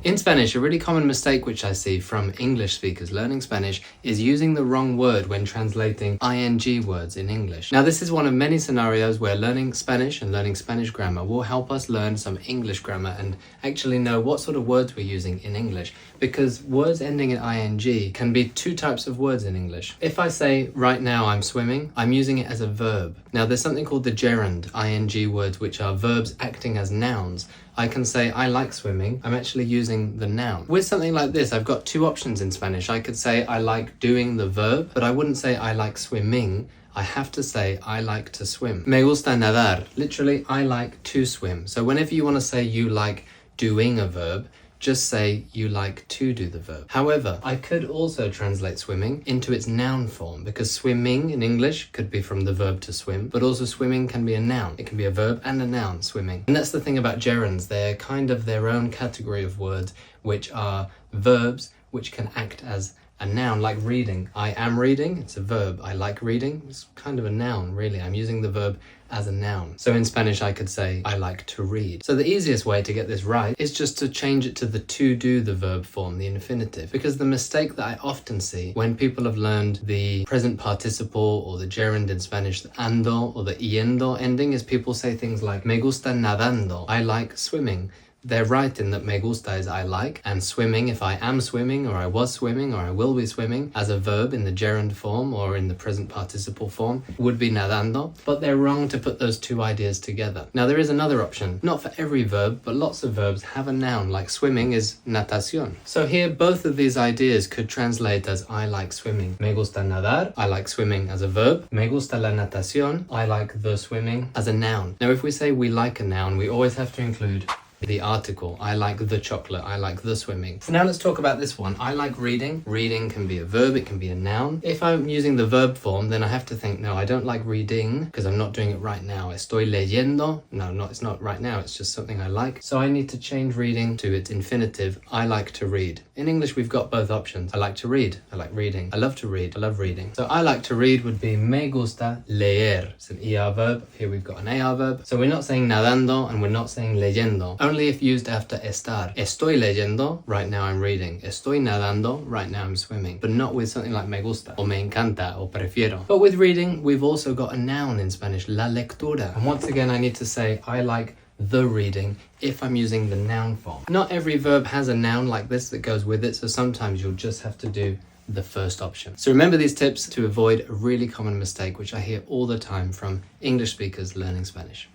In Spanish, a really common mistake which I see from English speakers learning Spanish is using the wrong word when translating ing words in English. Now, this is one of many scenarios where learning Spanish and learning Spanish grammar will help us learn some English grammar and actually know what sort of words we're using in English, because words ending in ing can be two types of words in English. If I say, right now I'm swimming, I'm using it as a verb. Now, there's something called the gerund ing words, which are verbs acting as nouns. I can say, I like swimming. I'm actually using the noun. With something like this, I've got two options in Spanish. I could say, I like doing the verb, but I wouldn't say, I like swimming. I have to say, I like to swim. Me gusta nadar. Literally, I like to swim. So whenever you want to say you like doing a verb, just say you like to do the verb. However, I could also translate swimming into its noun form, because swimming in English could be from the verb to swim, but also swimming can be a noun. It can be a verb and a noun, swimming. And that's the thing about gerunds. They're kind of their own category of words, which are verbs which can act as a noun, like reading. I am reading, it's a verb. I like reading, it's kind of a noun, really. I'm using the verb as a noun. So in Spanish, I could say, I like to read. So the easiest way to get this right is just to change it to the to do the verb form, the infinitive. Because the mistake that I often see when people have learned the present participle or the gerund in Spanish, the ando or the yendo ending, is people say things like, me gusta nadando, I like swimming. They're right in that me gusta is I like, and swimming, if I am swimming or I was swimming or I will be swimming, as a verb in the gerund form or in the present participle form, would be nadando. But they're wrong to put those two ideas together. Now, there is another option. Not for every verb, but lots of verbs have a noun, like swimming is natación. So here, both of these ideas could translate as I like swimming. Me gusta nadar, I like swimming as a verb. Me gusta la natación, I like the swimming as a noun. Now, if we say we like a noun, we always have to include the article. I like the chocolate. I like the swimming. So now let's talk about this one. I like reading. Reading can be a verb. It can be a noun. If I'm using the verb form, then I have to think, no, I don't like reading because I'm not doing it right now. Estoy leyendo. No, it's not right now. It's just something I like. So I need to change reading to its infinitive. I like to read. In English, we've got both options. I like to read. I like reading. I love to read. I love reading. So I like to read would be me gusta leer. It's an ER verb. Here we've got an AR verb. So we're not saying nadando and we're not saying leyendo. Only if used after estar. Estoy leyendo, right now I'm reading. Estoy nadando, right now I'm swimming. But not with something like me gusta, or me encanta, or prefiero. But with reading, we've also got a noun in Spanish, la lectura. And once again, I need to say, I like the reading if I'm using the noun form. Not every verb has a noun like this that goes with it, so sometimes you'll just have to do the first option. So remember these tips to avoid a really common mistake, which I hear all the time from English speakers learning Spanish.